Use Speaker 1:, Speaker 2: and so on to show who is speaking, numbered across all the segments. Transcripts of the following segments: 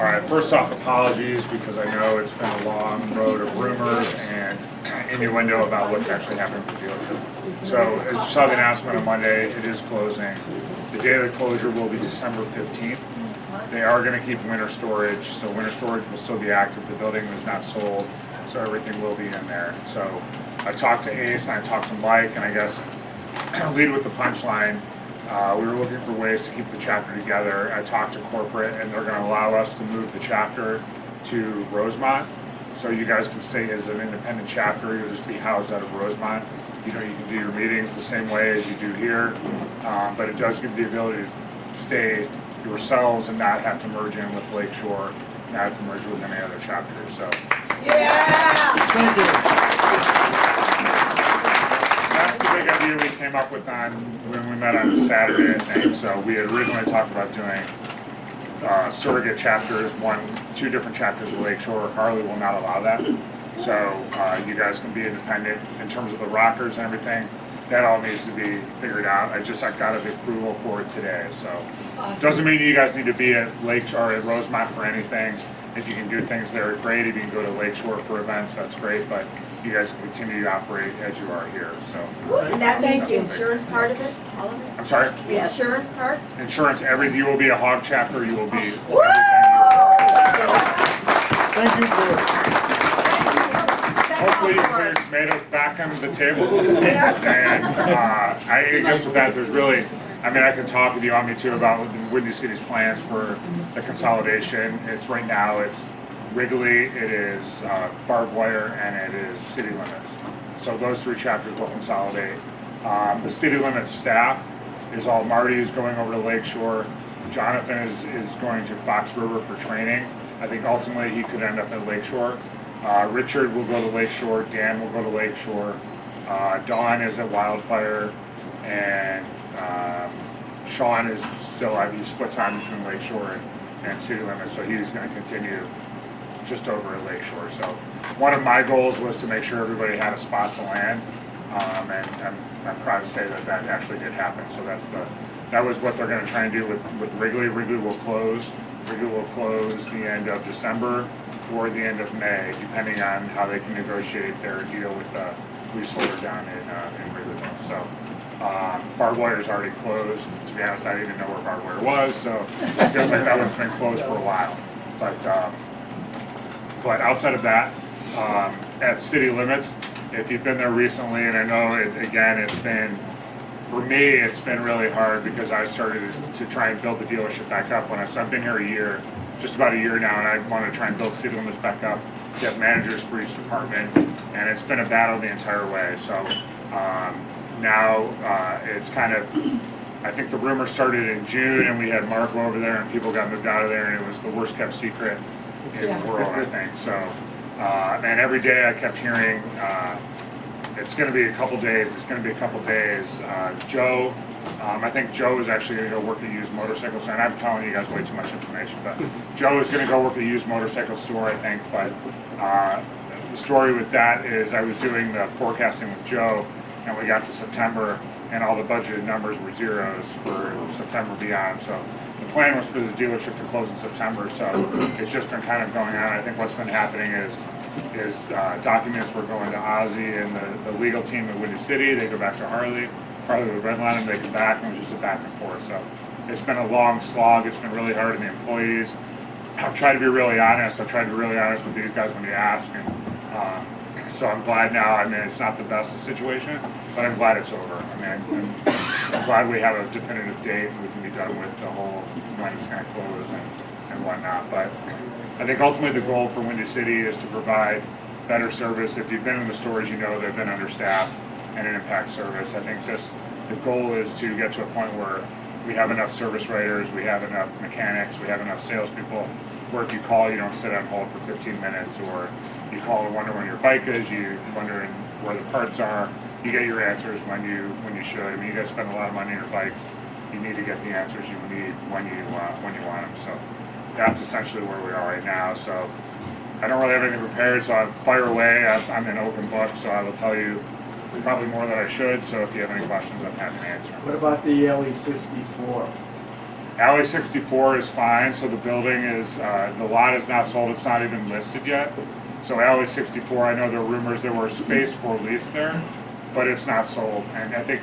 Speaker 1: right, first off, apologies because I know it's been a long road of rumors and innuendo about what's actually happening with the dealership. So as you saw the announcement on Monday, it is closing. The day of the closure will be December 15th. They are going to keep winter storage, so winter storage will still be active. The building is not sold, so everything will be in there. So I talked to Ace and I talked to Mike, and I guess lead with the punchline. We were looking for ways to keep the chapter together. I talked to corporate, and they're going to allow us to move the chapter to Rosemont. So you guys can stay as an independent chapter. You'll just be housed out of Rosemont. You know, you can do your meetings the same way as you do here, but it does give the ability to stay yourselves and not have to merge in with Lakeshore, not have to merge with any other chapters. So,
Speaker 2: Yeah!
Speaker 3: Thank you.
Speaker 1: that's the big idea we came up with on when we met on Saturday, I think. So we had originally talked about doing surrogate chapters, two different chapters of Lakeshore. Harley will not allow that. So you guys can be independent in terms of the rockers and everything. That all needs to be figured out. I got the approval for it today. So
Speaker 2: Awesome.
Speaker 1: doesn't mean you guys need to be at Lakeshore or at Rosemont for anything. If you can do things there, great. If you can go to Lakeshore for events, that's great. But you guys can continue to operate as you are here. So
Speaker 4: And that
Speaker 2: Thank
Speaker 4: means the
Speaker 2: you.
Speaker 4: insurance part of it, all of it?
Speaker 1: I'm sorry.
Speaker 4: The
Speaker 2: Yes.
Speaker 4: insurance part?
Speaker 1: Insurance, you will be a hog chapter. You will be everything.
Speaker 4: Woo!
Speaker 3: Thank you, Bruce.
Speaker 1: Hopefully you can turn your tomatoes back onto the table. And I guess with that, there's really, I mean, I can talk with you on me too about Windy City's plans for the consolidation. It's right now, it's Wrigley, it is barbed wire, and it is city limits. So those three chapters will consolidate. The city limits staff is all Marty is going over to Lakeshore. Jonathan is going to Fox River for training. I think ultimately he could end up at Lakeshore. Richard will go to Lakeshore, Dan will go to Lakeshore, Dawn is at Wildfire, and Sean is still, he splits time between Lakeshore and city limits, so he's going to continue just over at Lakeshore. So one of my goals was to make sure everybody had a spot to land, and I'm proud to say that that actually did happen. So that was what they're going to try and do with Wrigley. Wrigley will close. Wrigley will close the end of December or the end of May, depending on how they can negotiate their deal with the leaseholder down in Wrigleyville. So barbed wire is already closed. To be honest, I didn't even know where barbed wire was, so it feels like that one's been closed for a while. But outside of that, at city limits, if you've been there recently, and I know it's been, for me, it's been really hard because I started to try and build the dealership back up so I've been here a year, just about a year now, and I want to try and build city limits back up, get managers for each department, and it's been a battle the entire way. So now it's kind of, I think the rumor started in June, and we had Marco over there, and people got moved out of there, and it was the worst kept secret in the world, I think. So, and every day I kept hearing, it's going to be a couple days, Joe, I think Joe is actually going to go work at a used motorcycle store, and I'm telling you guys way too much information, but Joe is going to go work at a used motorcycle store, I think, but the story with that is I was doing the forecasting with Joe, and we got to September, and all the budgeted numbers were zeros for September beyond, so the plan was for the dealership to close in September, so it's just been kind of going on. I think what's been happening is documents were going to Ozzy and the legal team in Windy City. They go back to Harley would redline them, they come back, and it was just a back and forth. So it's been a long slog. It's been really hard on the employees. I've tried to be really honest. I've tried to be really honest with these guys when you ask. And so I'm glad now. I mean, it's not the best situation, but I'm glad it's over. I mean, I'm glad we have a definitive date and we can be done with the whole when it's going to close and whatnot. But I think ultimately the goal for Windy City is to provide better service. If you've been in the stores, you know they've been understaffed and an impact service. I think the goal is to get to a point where we have enough service writers, we have enough mechanics, we have enough salespeople, where if you call, you don't sit on hold for 15 minutes, or you call and wonder when your bike is, you're wondering where the parts are, you get your answers when you should. I mean, you guys spend a lot of money on your bike, you need to get the answers you need when you want them. So that's essentially where we are right now. So I don't really have anything prepared, so I fire away. I'm an open book, so I will tell you probably more than I should, so if you have any questions, I'm happy to answer.
Speaker 3: What about the LE64?
Speaker 1: Alley 64 is fine, so the building is, the lot is not sold, it's not even listed yet. So Alley 64, I know there were rumors there were space for lease there, but it's not sold. And I think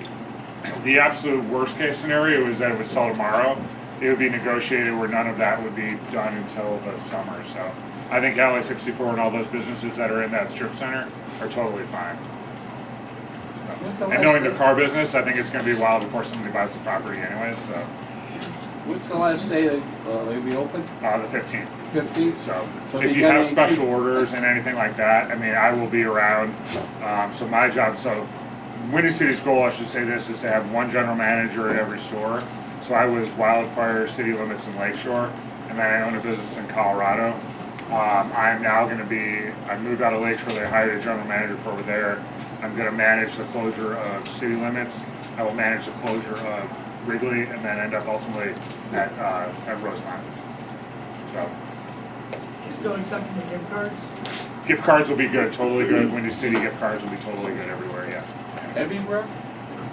Speaker 1: the absolute worst case scenario is that it would sell tomorrow. It would be negotiated where none of that would be done until the summer. So I think Alley 64 and all those businesses that are in that strip center are totally fine. And knowing the car business, I think it's going to be a while before somebody buys the property anyway, so.
Speaker 3: What's the last day they'll be open?
Speaker 1: The 15th.
Speaker 3: 15th?
Speaker 1: So
Speaker 3: So
Speaker 1: if
Speaker 3: if
Speaker 1: you
Speaker 3: you got
Speaker 1: have
Speaker 3: any-
Speaker 1: special orders and anything like that, I mean, I will be around. So my job, so Windy City's goal, I should say this, is to have one general manager at every store. So I was Wildfire, City Limits, and Lakeshore, and then I own a business in Colorado. I am now going to be, I moved out of Lakeshore, they hired a general manager for over there. I'm going to manage the closure of City Limits. I will manage the closure of Wrigley, and then end up ultimately at Rosemont. So
Speaker 2: You still accepting the gift cards?
Speaker 1: gift cards will be good, totally good. Windy City gift cards will be totally good everywhere, yeah.
Speaker 3: Everywhere?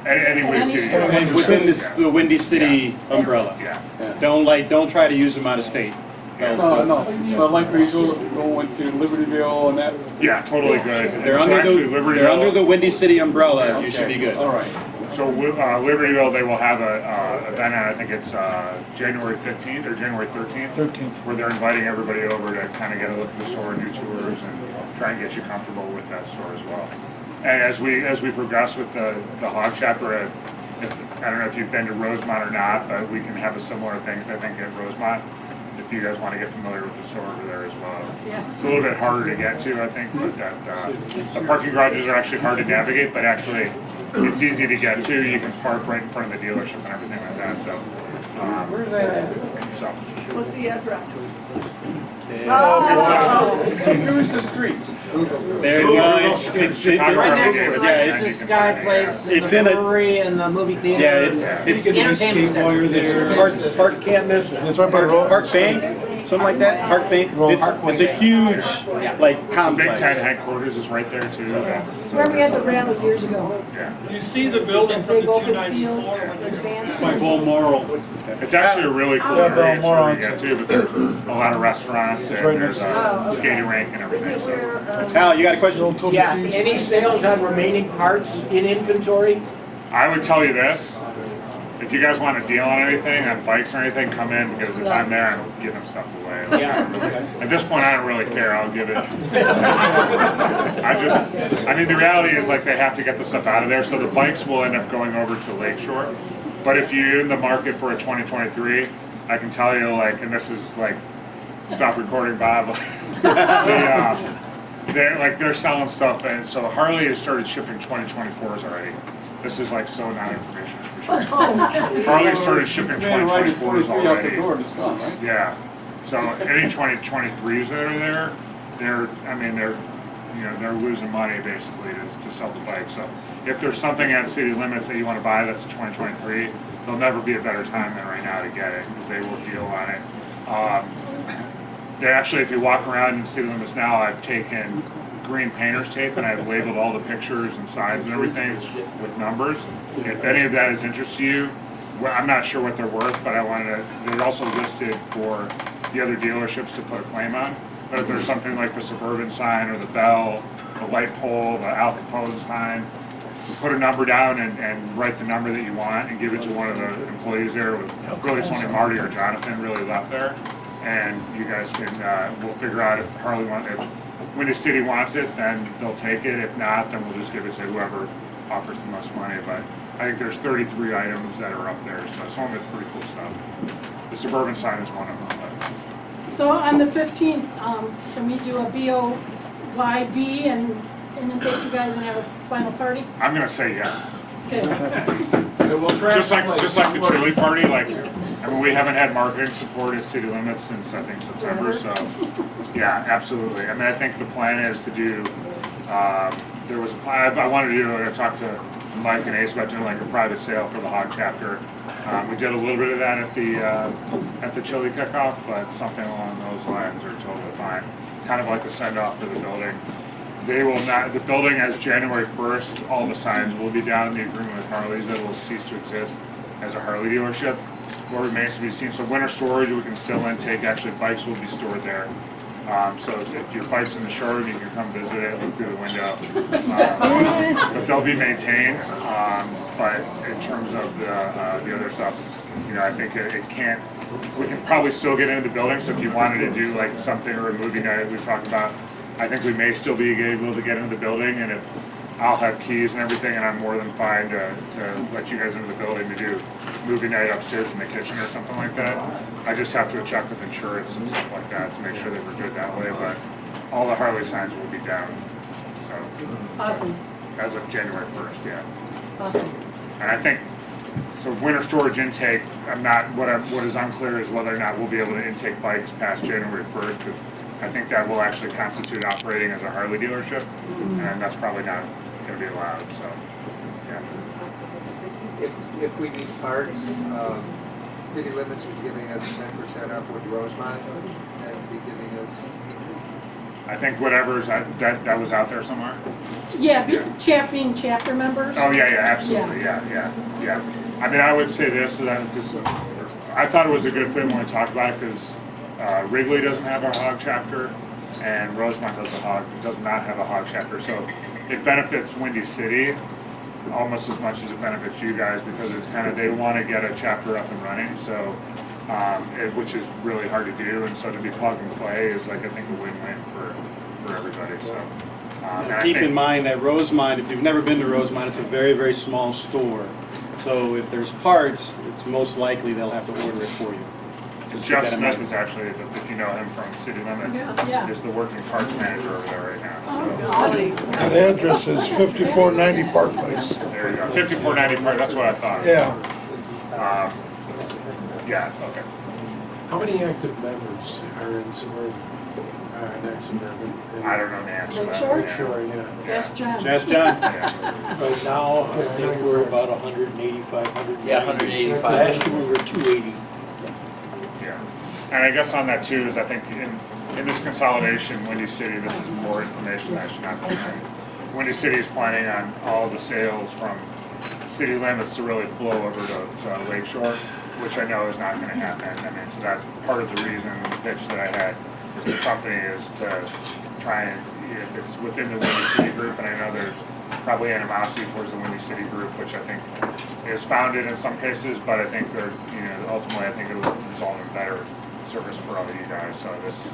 Speaker 1: Any Windy
Speaker 4: any
Speaker 1: City.
Speaker 4: store.
Speaker 1: gift
Speaker 5: And
Speaker 1: cards.
Speaker 5: within this,
Speaker 1: Yeah.
Speaker 5: the Windy City umbrella.
Speaker 1: Yeah.
Speaker 5: Don't try to use them out of state.
Speaker 3: No, but like we go into Libertyville and that.
Speaker 1: Yeah, totally good.
Speaker 5: They're
Speaker 1: So
Speaker 5: under
Speaker 1: actually,
Speaker 5: the,
Speaker 1: Libertyville-
Speaker 5: they're under the Windy City umbrella, you should be good.
Speaker 3: All right.
Speaker 1: So Libertyville, they will have a event, I think it's January 15th or January 13th.
Speaker 4: 13th.
Speaker 1: Where they're inviting everybody over to kind of get a look at the store, do tours, and try and get you comfortable with that store as well. And as we progress with the HOG chapter, I don't know if you've been to Rosemont or not, but we can have a similar thing, I think, at Rosemont, if you guys want to get familiar with the store over there as well.
Speaker 4: Yeah.
Speaker 1: It's a little bit harder to get to, I think, but the parking garages are actually hard to navigate, but actually it's easy to get to. You can park right in front of the dealership and everything like that, so.
Speaker 3: Where's that at?
Speaker 1: So.
Speaker 2: What's the address?
Speaker 3: Who's the streets?
Speaker 5: There, well, it's,
Speaker 1: Chicago
Speaker 6: Right
Speaker 1: Road
Speaker 6: next,
Speaker 1: is-
Speaker 6: right
Speaker 1: yeah,
Speaker 6: next to
Speaker 1: you can
Speaker 6: Sky
Speaker 1: find it,
Speaker 6: Place, and
Speaker 5: It's
Speaker 6: the
Speaker 5: in a-
Speaker 6: brewery and the movie theater.
Speaker 5: yeah,
Speaker 6: and
Speaker 5: it's,
Speaker 6: entertainment center.
Speaker 5: it's Park Campus,
Speaker 4: It's right by the road.
Speaker 5: Park Bank, something like that, Park Bank. It's a huge, like,
Speaker 1: Big
Speaker 5: complex.
Speaker 1: Ten headquarters is right there too. That's-
Speaker 4: Where we had the rally years ago.
Speaker 1: Yeah.
Speaker 7: You see the building from
Speaker 4: Big
Speaker 7: the
Speaker 4: open
Speaker 7: 294
Speaker 4: field
Speaker 7: when
Speaker 4: with
Speaker 7: you
Speaker 4: bands.
Speaker 5: By Balmoral.
Speaker 1: It's actually a really cool
Speaker 4: Yeah,
Speaker 1: area. It's
Speaker 4: Balmoral.
Speaker 1: where we get to, but there's a lot of restaurants and
Speaker 4: right
Speaker 1: there's
Speaker 4: next
Speaker 1: a skating rink and everything. So
Speaker 5: Hal, you got a question?
Speaker 6: Yeah, any sales on remaining parts in inventory?
Speaker 1: I would tell you this. If you guys want a deal on anything, on bikes or anything, come in because if I'm there, I'm giving stuff away. At this point, I don't really care. I'll give it. I mean, the reality is like they have to get the stuff out of there. So the bikes will end up going over to Lakeshore. But if you're in the market for a 2023, I can tell you like, and this is like, stop recording, Bob. They're selling stuff, and so Harley has started shipping 2024s already. This is like so not information. Harley started shipping
Speaker 3: Man, right at
Speaker 1: 2024s
Speaker 3: 23 out the
Speaker 1: already.
Speaker 3: door and it's gone, right?
Speaker 1: Yeah. So any 2023s that are there, they're losing money basically to sell the bike. So if there's something at city limits that you want to buy that's a 2023, there'll never be a better time than right now to get it because they will deal on it. They actually, if you walk around in city limits now, I've taken green painter's tape and I've labeled all the pictures and signs and everything with numbers. If any of that is interest to you, well, I'm not sure what they're worth, but they're also listed for the other dealerships to put a claim on. But if there's something like the Suburban sign or the Bell, the light pole, the Al Capone sign, put a number down and write the number that you want and give it to one of the employees there. Really, it's only Marty or Jonathan really left there. And you guys can, we'll figure out if Harley wants it. When the city wants it, then they'll take it. If not, then we'll just give it to whoever offers the most money. But I think there's 33 items that are up there, so some of it's pretty cool stuff. The Suburban sign is one of them. But
Speaker 4: So on the 15th, can we do a BOYB and inundate you guys and have a final party?
Speaker 1: I'm gonna say yes.
Speaker 4: Okay.
Speaker 1: Just like the chili party, I mean, we haven't had marketing support at city limits since I think September, so yeah, absolutely. I mean, I think the plan is to do. There was a plan. I wanted to do. I talked to Mike and Ace about doing like a private sale for the HOG chapter. We did a little bit of that at the chili kickoff, but something along those lines are totally fine. Kind of like a send off for the building. They will not. The building as January 1st. All the signs will be down in the agreement with Harley's. That will cease to exist as a Harley dealership. what remains to be seen. So winter storage, we can still intake, actually bikes will be stored there. So if your bike's in the showroom, you can come visit it, look through the window. But they'll be maintained, but in terms of the other stuff, you know, I think it can't, we can probably still get into the building, so if you wanted to do like something or a movie night we talked about, I think we may still be able to get into the building, and if I'll have keys and everything, and I'm more than fine to let you guys into the building to do movie night upstairs in the kitchen or something like that. I just have to check with insurance and stuff like that to make sure that we're good that way, but all the Harley signs will be down, so,
Speaker 4: Awesome,
Speaker 1: as of January 1st, yeah.
Speaker 4: awesome.
Speaker 1: And I think, so winter storage intake, what is unclear is whether or not we'll be able to intake bikes past January 1st, because I think that will actually constitute operating as a Harley dealership, and that's probably not gonna be allowed, so, yeah.
Speaker 7: If we need parts, City Limits was giving us 10% up with Rosemont, and be giving us.
Speaker 1: I think whatever's, that was out there somewhere?
Speaker 4: Yeah, being chapter members.
Speaker 1: Oh, yeah, absolutely, yeah. I mean, I would say this, because I thought it was a good fit when we talked about it, because Wrigley doesn't have a HOG chapter, and Rosemont does not have a HOG chapter, so it benefits Windy City almost as much as it benefits you guys, because it's kind of, they want to get a chapter up and running, so, which is really hard to do, and so to be plug and play is like, I think, a win-win for everybody, so. And
Speaker 5: Keep in mind that Rosemont, if you've never been to Rosemont, it's a very, very small store. So if there's parts, it's most likely they'll have to order it for you. Just keep
Speaker 1: Jeff
Speaker 5: that in
Speaker 1: Smith
Speaker 5: mind.
Speaker 1: is actually, if you know him from City Limits,
Speaker 4: Yeah.
Speaker 1: is the working parts manager over there right now, so.
Speaker 2: Awesome.
Speaker 8: That address is 5490 Park Place.
Speaker 1: There you go, 5490 Park, that's what I thought.
Speaker 8: Yeah.
Speaker 1: Yeah, okay.
Speaker 9: How many active members are in suburban, not suburban?
Speaker 1: I don't know the answer to that.
Speaker 4: Lakeshore?
Speaker 1: Yeah.
Speaker 9: Sure, yeah.
Speaker 4: Yes, John.
Speaker 5: Yes, John?
Speaker 1: Yeah.
Speaker 10: Right now, I think we're about 185, 190.
Speaker 6: Yeah, 185.
Speaker 10: Last year we were 280.
Speaker 1: Yeah, and I guess on that too is I think in this consolidation, Windy City, this is more information that I should not be saying. Windy City is planning on all the sales from City Limits to really flow over to Lakeshore, which I know is not going to happen. I mean, so that's part of the reason, the pitch that I had is the company is to try and, if it's within the Windy City group, and I know there's probably animosity towards the Windy City group, which I think is founded in some cases, but I think they're, you know, ultimately I think it will result in better service for all of you guys. So this,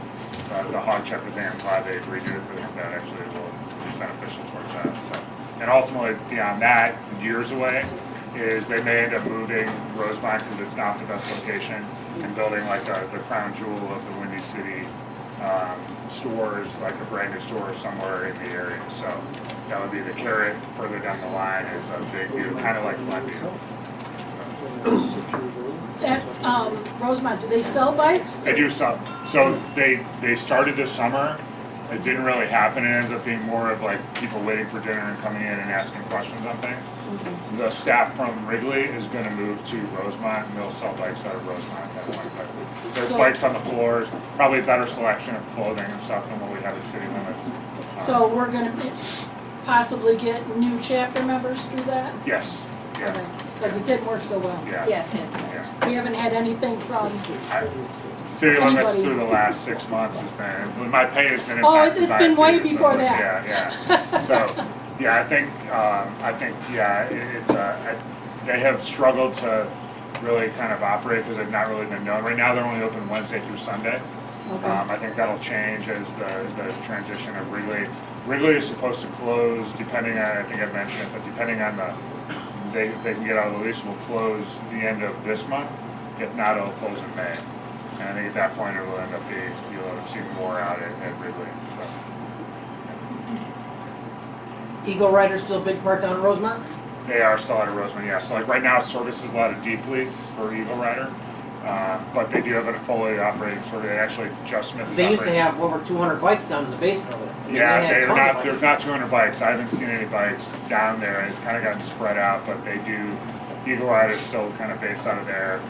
Speaker 1: the HOG chapter thing, I'm glad they agreed to it, because that actually will be beneficial towards that. So, and ultimately beyond that, years away, is they may end up moving Rosemont because it's not the best location, and building like the crown jewel of the Windy City stores, like a brand new store somewhere in the area. So that would be the carrot further down the line, is a big view, kind of like Glenview.
Speaker 4: At Rosemont, do they sell bikes?
Speaker 1: They do some. So they started this summer. It didn't really happen. It ends up being more of like people waiting for dinner and coming in and asking questions on things. The staff from Wrigley is going to move to Rosemont, and they'll sell bikes out of Rosemont at that point. There's
Speaker 4: So-
Speaker 1: bikes on the floors, probably a better selection of clothing and stuff than what we have at City Limits.
Speaker 4: So we're gonna possibly get new chapter members through that?
Speaker 1: Yes, yeah,
Speaker 4: Because it didn't work so well.
Speaker 1: yeah,
Speaker 11: Yeah,
Speaker 1: yeah.
Speaker 4: We haven't had anything from,
Speaker 1: City Limits
Speaker 4: Anybody.
Speaker 1: through the last 6 months has been, my pay has been
Speaker 4: Oh,
Speaker 1: impacted
Speaker 4: it's
Speaker 1: by
Speaker 4: been
Speaker 1: it
Speaker 4: way
Speaker 1: too, so,
Speaker 4: before that.
Speaker 1: Yeah. So, yeah, I think, yeah, they have struggled to really kind of operate because they've not really been known. Right now, they're only open Wednesday through Sunday.
Speaker 4: okay.
Speaker 1: I think that'll change as the transition of Wrigley. Wrigley is supposed to close depending on, I think I mentioned it, but depending on they can get out of the lease, will close the end of this month. If not, it'll close in May. And I think at that point, it will end up being, you'll end up seeing more out at Wrigley.
Speaker 6: Eagle Rider's still a big part down in Rosemont?
Speaker 1: They are still out of Rosemont, yeah. So like right now, services a lot of D fleets for Eagle Rider. But they do have a fully operating sort of, actually Jeff Smith is
Speaker 6: They used to
Speaker 1: operating.
Speaker 6: have over 200 bikes down in the basement over there. I mean,
Speaker 1: Yeah,
Speaker 6: they had
Speaker 1: they're
Speaker 6: tons of
Speaker 1: not,
Speaker 6: bikes.
Speaker 1: there's not 200 bikes. I haven't seen any bikes down there. It's kind of gotten spread out, but they do, Eagle Rider is still kind of based out of there.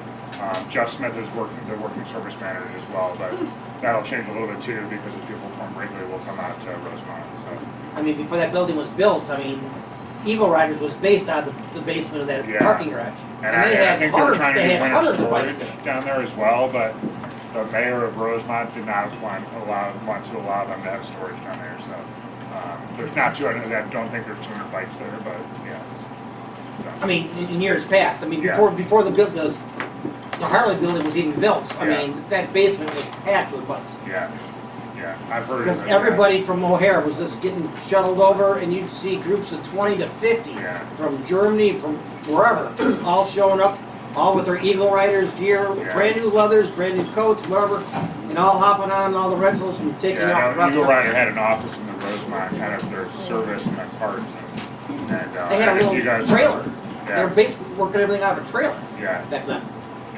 Speaker 1: Jeff Smith is the working service manager as well, but that'll change a little bit too because the people from Wrigley will come out to Rosemont, so.
Speaker 6: I mean, before that building was built, I mean, Eagle Riders was based on the basement of that
Speaker 1: Yeah.
Speaker 6: parking garage.
Speaker 1: And
Speaker 6: they
Speaker 1: I
Speaker 6: had
Speaker 1: think they were
Speaker 6: hundreds,
Speaker 1: trying to
Speaker 6: they
Speaker 1: do
Speaker 6: had
Speaker 1: winter
Speaker 6: hundreds of bikes in
Speaker 1: storage
Speaker 6: it.
Speaker 1: down there as well, but the mayor of Rosemont did not want to allow them to have storage down there, so. There's not 200, I don't think there's 200 bikes there, but, yeah. So.
Speaker 6: I mean, in years past, I mean,
Speaker 1: Yeah.
Speaker 6: before the Harley building was even built, I
Speaker 1: Yeah.
Speaker 6: mean, that basement was packed with bikes.
Speaker 1: Yeah, I've heard of
Speaker 6: Because
Speaker 1: it.
Speaker 6: everybody from O'Hare was just getting shuttled over, and you'd see groups of 20 to 50
Speaker 1: Yeah.
Speaker 6: from Germany, from wherever, all showing up, all with their Eagle Riders gear,
Speaker 1: Yeah.
Speaker 6: brand new leathers, brand new coats, whatever, and all hopping on all the rentals and taking
Speaker 1: Yeah,
Speaker 6: off
Speaker 1: I
Speaker 6: the
Speaker 1: know
Speaker 6: rest
Speaker 1: Eagle
Speaker 6: of it.
Speaker 1: Rider had an office in the Rosemont, kind of their service and their parts, and
Speaker 6: They had
Speaker 1: I
Speaker 6: a
Speaker 1: think you guys.
Speaker 6: little trailer. They
Speaker 1: Yeah,
Speaker 6: were basically working everything out of a trailer
Speaker 1: yeah,
Speaker 6: back then.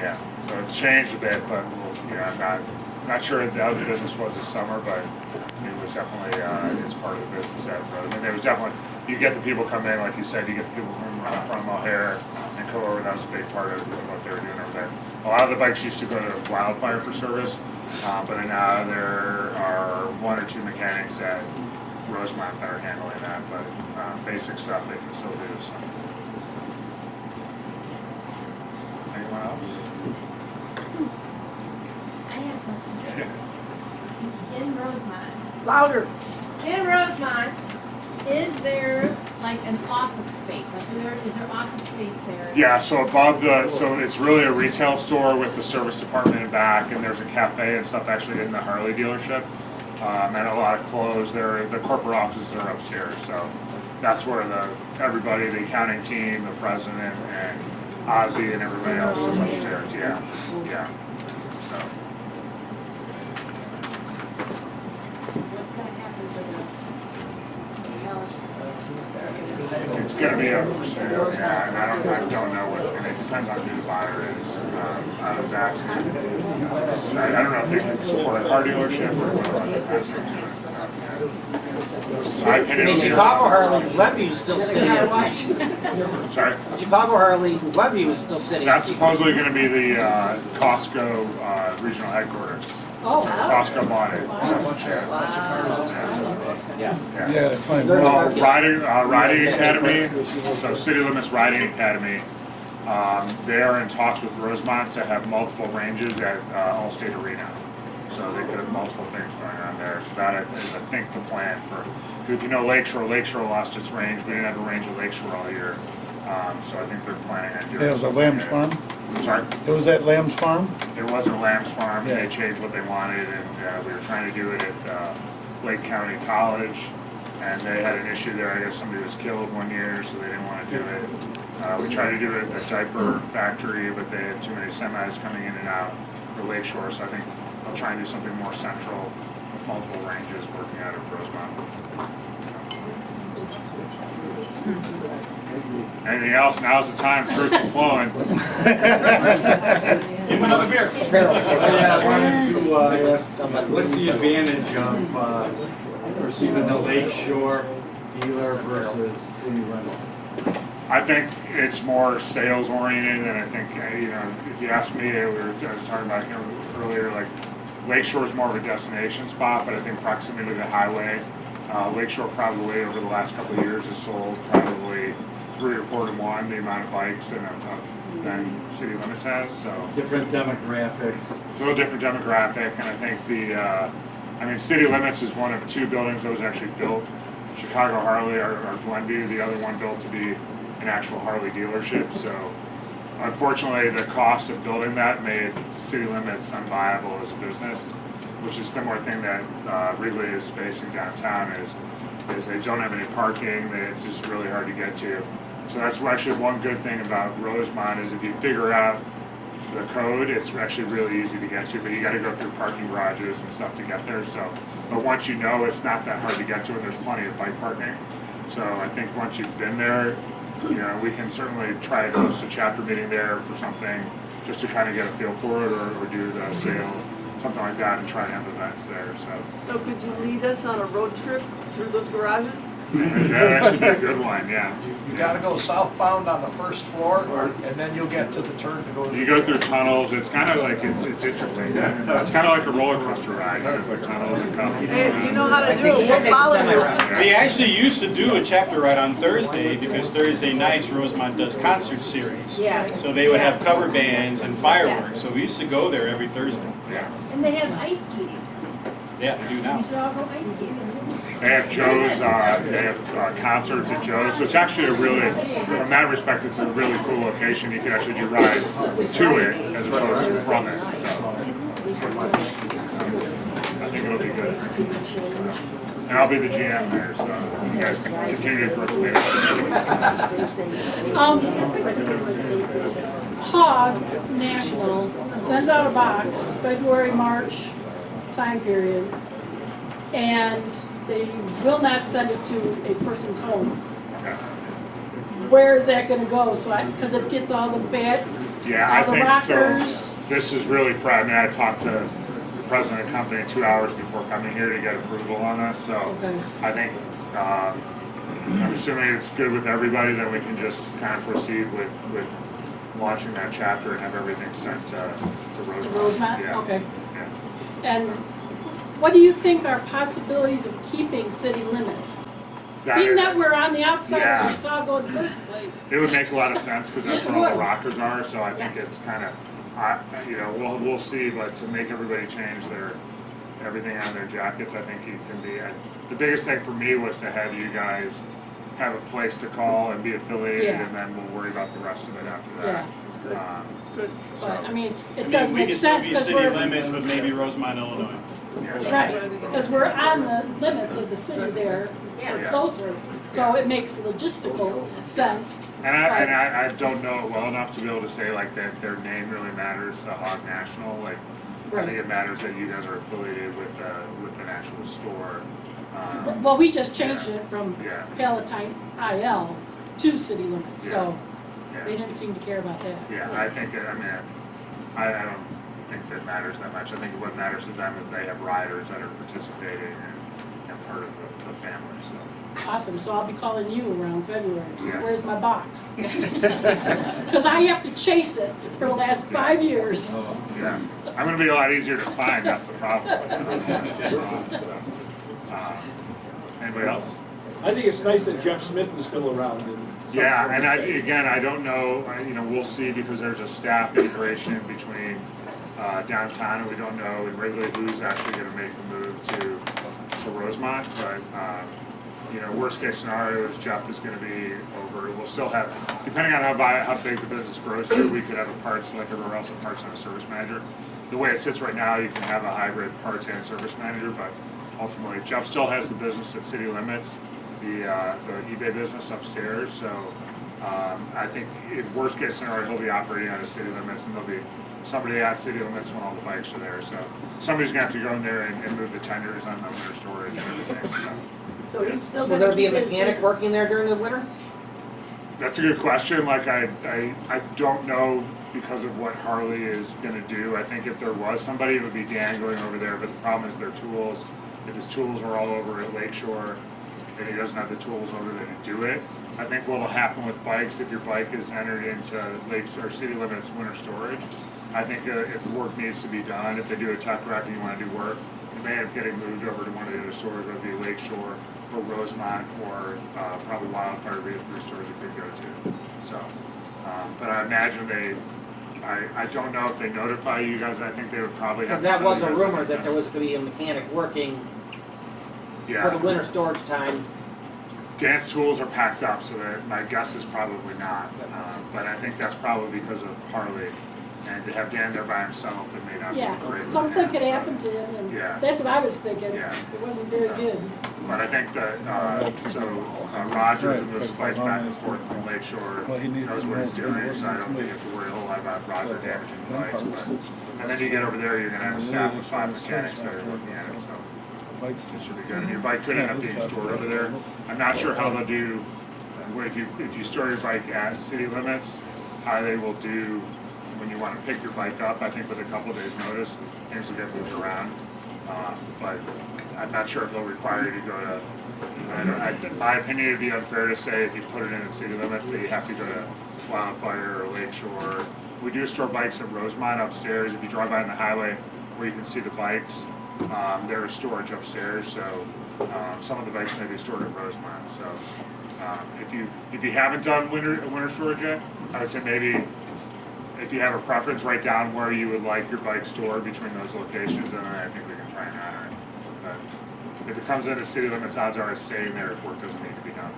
Speaker 1: yeah, so it's changed a bit, but, I'm not sure what the other business was this summer, but it was definitely, it's part of the business at Road. And there was definitely, you get the people come in, like you said, you get the people from O'Hare and come over, that was a big part of what they were doing over there. A lot of the bikes used to go to Wildfire for service, but now there are 1 or 2 mechanics at Rosemont that are handling that, but basic stuff they can still do, so. Anyone else?
Speaker 11: I have a question.
Speaker 1: Yeah.
Speaker 11: In Rosemont,
Speaker 2: Louder.
Speaker 11: in Rosemont, is there like an office space? Like, is there office space there?
Speaker 1: Yeah, so so it's really a retail store with the service department in back, and there's a cafe and stuff actually in the Harley dealership. And a lot of clothes there, the corporate offices are upstairs, so that's where everybody, the accounting team, the president, and Ozzy and everybody else is upstairs, yeah. So,
Speaker 4: What's gonna happen to the pallet?
Speaker 1: it's gonna be up for sale, yeah, and I don't know what's gonna, it depends on who the buyer is. I was asking, I don't know if they can support a car dealership or what. I
Speaker 6: I mean, Chicago Harley, Glenview is still sitting.
Speaker 1: Sorry?
Speaker 6: Chicago Harley, Glenview is still sitting.
Speaker 1: That's supposedly gonna be the Costco regional headquarters.
Speaker 4: Oh,
Speaker 1: Costco bought it.
Speaker 6: Yeah.
Speaker 8: Yeah, they find
Speaker 1: Riding Academy, so City Limits Riding Academy, they are in talks with Rosemont to have multiple ranges at Allstate Arena. So they could have multiple things going on there. So that is, I think, the plan for, if you know Lakeshore lost its range. We didn't have a range at Lakeshore all year. So I think they're planning on doing.
Speaker 8: it was a Lamb's Farm?
Speaker 1: I'm sorry?
Speaker 8: It was at Lamb's Farm?
Speaker 1: It wasn't Lamb's Farm,
Speaker 8: Yeah.
Speaker 1: they changed what they wanted, and we were trying to do it at Lake County College, and they had an issue there, I guess somebody was killed one year, so they didn't want to do it. We tried to do it at the diaper factory, but they had too many semis coming in and out for Lakeshore, so I think I'll try and do something more central, multiple ranges, working out of Rosemont. Anything else? Now's the time, truth's flowing.
Speaker 5: Give him another beer.
Speaker 10: Yeah, I wanted to ask, what's the advantage of receiving the Lakeshore dealer versus city rental?
Speaker 1: I think it's more sales oriented, and I think, if you ask me, I was talking about earlier, like Lakeshore is more of a destination spot, but I think proximity to the highway, Lakeshore probably over the last couple of years has sold probably 3 or 4 to 1 the amount of bikes than City Limits has, so.
Speaker 10: Different demographics.
Speaker 1: A little different demographic, and I think City Limits is one of 2 buildings that was actually built. Chicago Harley or Glenview, the other one built to be an actual Harley dealership, so unfortunately the cost of building that made City Limits unviable as a business, which is a similar thing that Wrigley is facing downtown is they don't have any parking, it's just really hard to get to. So that's actually one good thing about Rosemont is if you figure out the code, it's actually really easy to get to, but you gotta go through parking garages and stuff to get there, so. But once you know, it's not that hard to get to, and there's plenty of bike parking. So I think once you've been there, we can certainly try to host a chapter meeting there for something, just to kind of get a feel for it, or do the sale, something like that, and try and have events there, so.
Speaker 2: So could you lead us on a road trip through those garages?
Speaker 1: That'd actually be a good one, yeah.
Speaker 2: You gotta go southbound on the first floor, and then you'll get to the turn to go to.
Speaker 1: You go through tunnels, it's kind of like, it's interesting. It's kind of like a roller coaster ride, you go through tunnels and come.
Speaker 2: Hey, if you know how to do it,
Speaker 6: You
Speaker 2: we'll
Speaker 6: take the
Speaker 2: follow
Speaker 6: semi
Speaker 2: you.
Speaker 6: route.
Speaker 5: We actually used to do a chapter ride on Thursday because Thursday nights Rosemont does concert series.
Speaker 11: Yeah.
Speaker 5: So they would have cover bands and fireworks, so we used to go there every Thursday.
Speaker 1: Yeah.
Speaker 11: And they have ice skating.
Speaker 5: Yeah, they do
Speaker 11: We
Speaker 5: now.
Speaker 11: should all go ice skating.
Speaker 1: They have Joe's, they have concerts at Joe's, so it's actually a really, from that respect, it's a really cool location. You can actually do rides to it as opposed to from it, so. I think it'll be good. And I'll be the GM there, so you guys can continue to grow later.
Speaker 4: HOG National sends out a box, February, March time period, and they will not send it to a person's home.
Speaker 1: Okay.
Speaker 4: Where is that gonna go? So because it gets all the bad,
Speaker 1: Yeah, I
Speaker 4: all the
Speaker 1: think
Speaker 4: rockers.
Speaker 1: so. This is really, I mean, I talked to the president of the company 2 hours before coming here to get approval on this, so
Speaker 4: Okay.
Speaker 1: I think, I'm assuming it's good with everybody, then we can just kind of proceed with launching that chapter and have everything sent to Rosemont.
Speaker 4: Rosemont?
Speaker 1: Yeah.
Speaker 4: Okay.
Speaker 1: Yeah.
Speaker 4: And what do you think are possibilities of keeping city limits? Being that we're on the outside
Speaker 1: Yeah.
Speaker 4: of Chicago in the first place.
Speaker 1: It would make a lot of sense because that's
Speaker 4: Yes, it
Speaker 1: where all the
Speaker 4: would.
Speaker 1: rockers are, so I think it's kind of, you know, we'll see, but to make everybody change everything on their jackets, I think you can be, the biggest thing for me was to have you guys have a place to call and be affiliated,
Speaker 4: Yeah.
Speaker 1: and then we'll worry about the rest of it after that.
Speaker 4: But, I mean,
Speaker 5: I
Speaker 4: it
Speaker 5: mean,
Speaker 4: does
Speaker 5: we
Speaker 4: make
Speaker 5: could still
Speaker 4: sense
Speaker 5: be
Speaker 4: because
Speaker 5: city
Speaker 4: we're,
Speaker 5: limits, but maybe Rosemont, Illinois.
Speaker 1: Yeah.
Speaker 4: right, because we're on the limits of the city there, we're
Speaker 1: Yeah.
Speaker 4: closer. So it makes logistical sense.
Speaker 1: And I don't know it well enough to be able to say like that their name really matters to HOG National. Like I think it matters that you guys are affiliated with an actual store.
Speaker 4: Well, we just changed it from
Speaker 1: Yeah.
Speaker 4: Palatine IL to city limits, so
Speaker 1: Yeah.
Speaker 4: they didn't seem to care about that.
Speaker 1: Yeah, I think I mean I don't think that matters that much. I think what matters to them is they have riders that are participating and part of the family. So.
Speaker 4: Awesome, so I'll be calling you around February.
Speaker 1: Yeah.
Speaker 4: Where's my box? Because I have to chase it for the last 5 years.
Speaker 1: Yeah, I'm gonna be a lot easier to find. That's the problem. So, anybody else?
Speaker 3: I think it's nice that Jeff Smith is still around.
Speaker 1: Yeah, and I don't know. You know, we'll see because there's a staff integration between downtown, and we don't know in Wrigley who's actually going to make the move to Rosemont. But you know, worst case scenario is Jeff is going to be over. We'll still have, depending on how big the business grows here, we could have a parts like everywhere else, a parts and a service manager. The way it sits right now, you can have a hybrid parts and service manager, but ultimately Jeff still has the business at city limits, the eBay business upstairs. So I think in worst case scenario, he'll be operating out of city limits, and there'll be somebody at city limits when all the bikes are there. So somebody's gonna have to go in there and move the tenders on the winter storage and everything.
Speaker 2: So he's still
Speaker 6: Will
Speaker 2: gonna
Speaker 6: there be a
Speaker 2: keep his
Speaker 6: mechanic
Speaker 2: business.
Speaker 6: working there during the winter?
Speaker 1: That's a good question. Like I don't know because of what Harley is gonna do. I think if there was somebody, it would be Dan going over there. But the problem is their tools. If his tools are all over at Lakeshore, and he doesn't have the tools over there to do it. I think what'll happen with bikes, if your bike is entered into or city limits winter storage, I think if work needs to be done, if they do a tuck rack and you want to do work, it may end up getting moved over to one of the other stores, whether it be Lakeshore or Rosemont or probably Wildfire would be the 3 stores it could go to. So, but I imagine I don't know if they notify you guys. I think they would probably have.
Speaker 6: Because that was a
Speaker 1: to send you guys
Speaker 6: rumor that
Speaker 1: a
Speaker 6: there was going to be a mechanic working for the
Speaker 1: Yeah,
Speaker 6: winter storage time.
Speaker 1: Dan's tools are packed up, so that my guess is probably not. But I think that's probably because of Harley, and to have Dan there by himself, it may not be
Speaker 4: Yeah,
Speaker 1: great. for
Speaker 4: something
Speaker 1: him,
Speaker 4: could
Speaker 1: so.
Speaker 4: happen to him, and
Speaker 1: Yeah.
Speaker 4: that's what I was thinking.
Speaker 1: Yeah.
Speaker 4: It wasn't very good.
Speaker 1: But I think that, Roger, who moves the bikes back and forth from Lakeshore,
Speaker 8: Well, he needs
Speaker 1: knows
Speaker 8: to
Speaker 1: what he's
Speaker 8: know if
Speaker 1: doing,
Speaker 8: he
Speaker 1: so I don't think you have to worry a whole lot about Roger damaging the bikes. But, and then you get over there, you're gonna have a staff of 5 mechanics that are looking at it, so it should be good. And your bike could end up being stored over there. I'm not sure how they'll do, if you store your bike at city limits, how they will do when you wanna pick your bike up. I think with a couple of days' notice, things will get moved around. But I'm not sure if they'll require you to go to My opinion, it'd be unfair to say if you put it in the city limits that you have to go to Wildfire or Lakeshore. We do store bikes at Rosemont upstairs. If you drive by on the highway where you can see the bikes, there is storage upstairs. So some of the bikes may be stored at Rosemont. So if you haven't done winter storage yet, I would say maybe if you have a preference, write down where you would like your bike stored between those locations, and then I think we can try and honor it. But if it comes into city limits, odds are it's staying there if work doesn't need to be done.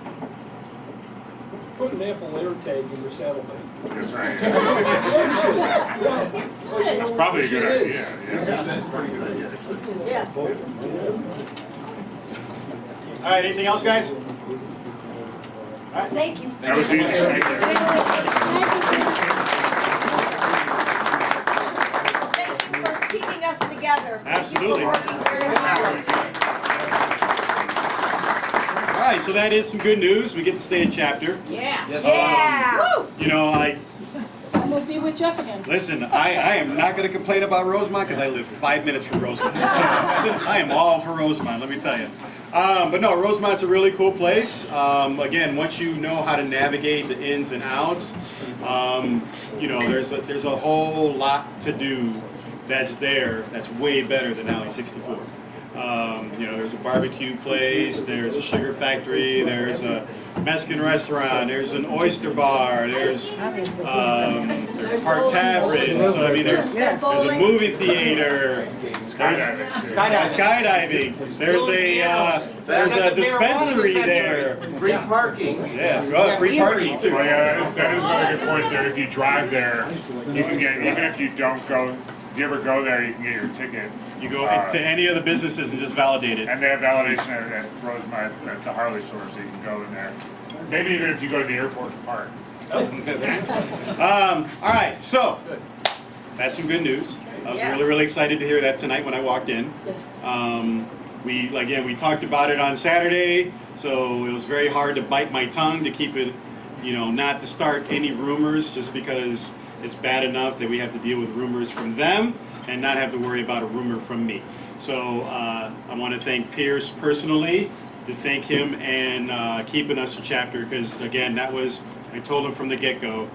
Speaker 3: Put an Apple air tag in your saddlebag.
Speaker 1: That's right.
Speaker 3: So you know
Speaker 1: That's
Speaker 3: where
Speaker 1: probably a
Speaker 3: the
Speaker 1: good
Speaker 3: shit
Speaker 1: idea.
Speaker 3: is.
Speaker 1: Yeah.
Speaker 2: That's a pretty good idea, actually.
Speaker 11: Yeah.
Speaker 5: All right, anything else, guys?
Speaker 11: Thank you.
Speaker 1: That was easy. Thank you.
Speaker 12: Thank you for keeping us together.
Speaker 5: Absolutely.
Speaker 12: Thank you for working very hard.
Speaker 5: All right, so that is some good news. We get to stay in chapter.
Speaker 11: Yeah.
Speaker 12: Yeah.
Speaker 5: You know,
Speaker 4: We'll be with Jeff again.
Speaker 5: listen, I am not going to complain about Rosemont because I live 5 minutes from Rosemont. I am all for Rosemont, let me tell you. But no, Rosemont's a really cool place. Again, once you know how to navigate the ins and outs, you know, there's a whole lot to do that's there that's way better than Alley 64. You know, there's a barbecue place, there's a sugar factory, there's a Mexican restaurant, there's an oyster bar, there's Park Tavern, so I mean there's a movie theater, there's skydiving, there's a dispensary there.
Speaker 10: Free parking.
Speaker 5: Yeah, free parking too.
Speaker 1: Well, yeah, that is another good point there. If you drive there, you can get, even if you don't go, if you ever go there, you can get your ticket.
Speaker 5: You go to any of the businesses and just validate it.
Speaker 1: And they have validation at Rosemont, at the Harley store, so you can go in there. Maybe even if you go to the airport and park.
Speaker 5: All right, so that's some good news. I was really, really excited to hear that tonight when I walked in.
Speaker 4: Yes.
Speaker 5: We talked about it on Saturday, so it was very hard to bite my tongue to keep it, you know, not to start any rumors, just because it's bad enough that we have to deal with rumors from them and not have to worry about a rumor from me. So I want to thank Pierce personally, to thank him and keeping us a chapter, because again, that was, I told him from the get-go,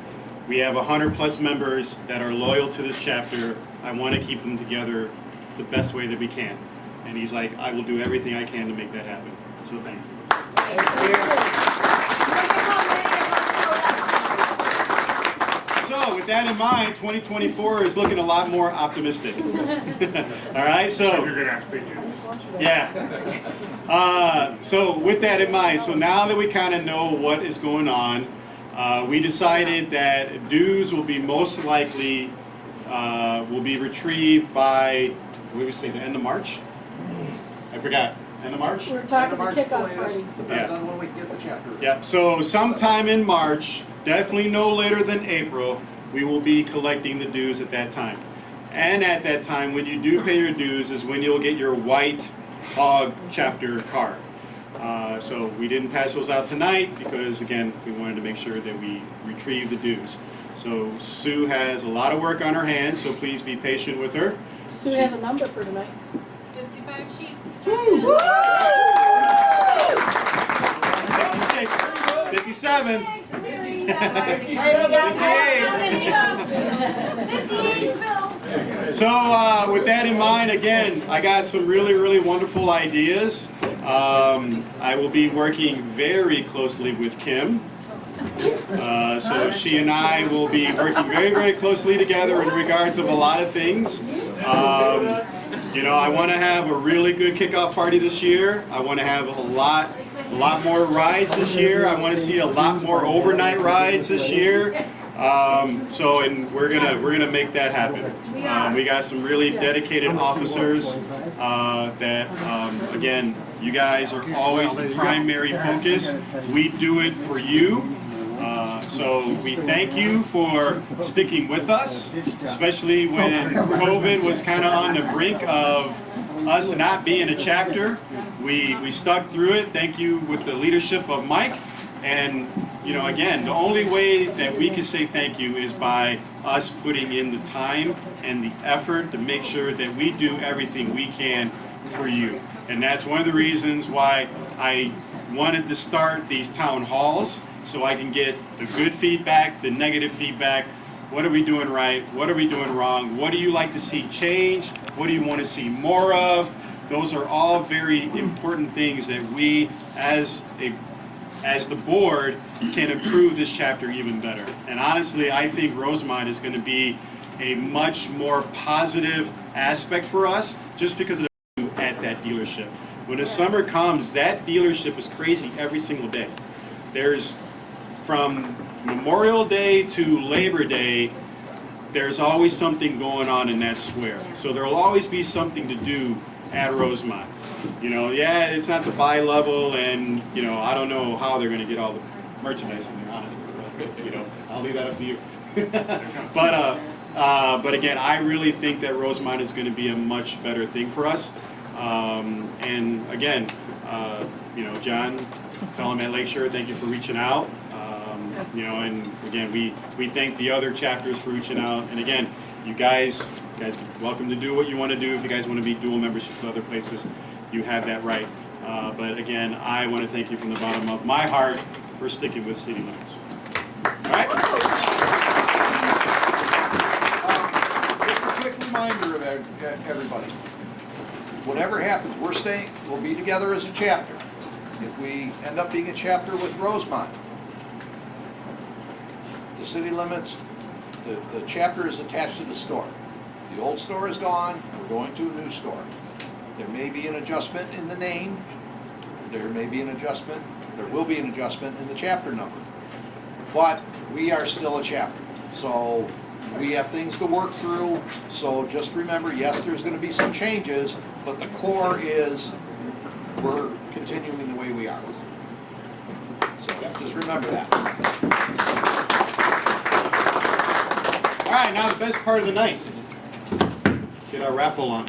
Speaker 5: we have 100+ members that are loyal to this chapter. I want to keep them together the best way that we can. And he's like, I will do everything I can to make that happen. So thank you. So with that in mind, 2024 is looking a lot more optimistic. All right, so
Speaker 1: You're gonna have to pay dues.
Speaker 5: yeah. So with that in mind, so now that we kind of know what is going on, we decided that dues will be most likely will be retrieved by, what did we say, the end of March? I forgot. End of March?
Speaker 4: We're talking the kickoff party.
Speaker 2: Depends on when we can get the chapter.
Speaker 5: Yeah, so sometime in March, definitely no later than April, we will be collecting the dues at that time. And at that time, when you do pay your dues is when you'll get your white HOG chapter card. So we didn't pass those out tonight because, again, we wanted to make sure that we retrieve the dues. So Sue has a lot of work on her hands, so please be patient with her.
Speaker 4: Sue has a number for tonight.
Speaker 11: 55 sheets.
Speaker 5: 56, 57. So with that in mind, again, I got some really, really wonderful ideas. I will be working very closely with Kim. So she and I will be working very, very closely together in regards of a lot of things. You know, I want to have a really good kickoff party this year. I want to have a lot more rides this year. I want to see a lot more overnight rides this year. And we're gonna make that happen. We got some really dedicated officers that, again, you guys are always the primary focus. We do it for you. So we thank you for sticking with us, especially when COVID was kind of on the brink of us not being a chapter. We stuck through it. Thank you with the leadership of Mike. And, you know, again, the only way that we can say thank you is by us putting in the time and the effort to make sure that we do everything we can for you. And that's one of the reasons why I wanted to start these town halls, so I can get the good feedback, the negative feedback. What are we doing right? What are we doing wrong? What do you like to see change? What do you want to see more of? Those are all very important things that we, as the board, can improve this chapter even better. And honestly, I think Rosemont is going to be a much more positive aspect for us, just because of at that dealership. When the summer comes, that dealership is crazy every single day. There's, from Memorial Day to Labor Day, there's always something going on in that square. So there'll always be something to do at Rosemont. You know, yeah, it's not the buy level, and you know, I don't know how they're going to get all the merchandise in there, honestly. But, you know, I'll leave that up to you. But again, I really think that Rosemont is going to be a much better thing for us. And again, you know, John, tell him at Lakeshore, thank you for reaching out. You know, and again, we thank the other chapters for reaching out. And again, you guys are welcome to do what you want to do. If you guys want to be dual memberships to other places, you have that right. But again, I want to thank you from the bottom of my heart for sticking with City Limits. All right?
Speaker 2: Just a quick reminder of everybody. Whatever happens, we'll be together as a chapter. If we end up being a chapter with Rosemont, the City Limits, the chapter is attached to the store. The old store is gone, we're going to a new store. There may be an adjustment in the name, there will be an adjustment in the chapter number. But we are still a chapter. So we have things to work through. So just remember, yes, there's going to be some changes, but the core is we're continuing the way we are. So just remember that.
Speaker 5: All right, now the best part of the night. Get our raffle on.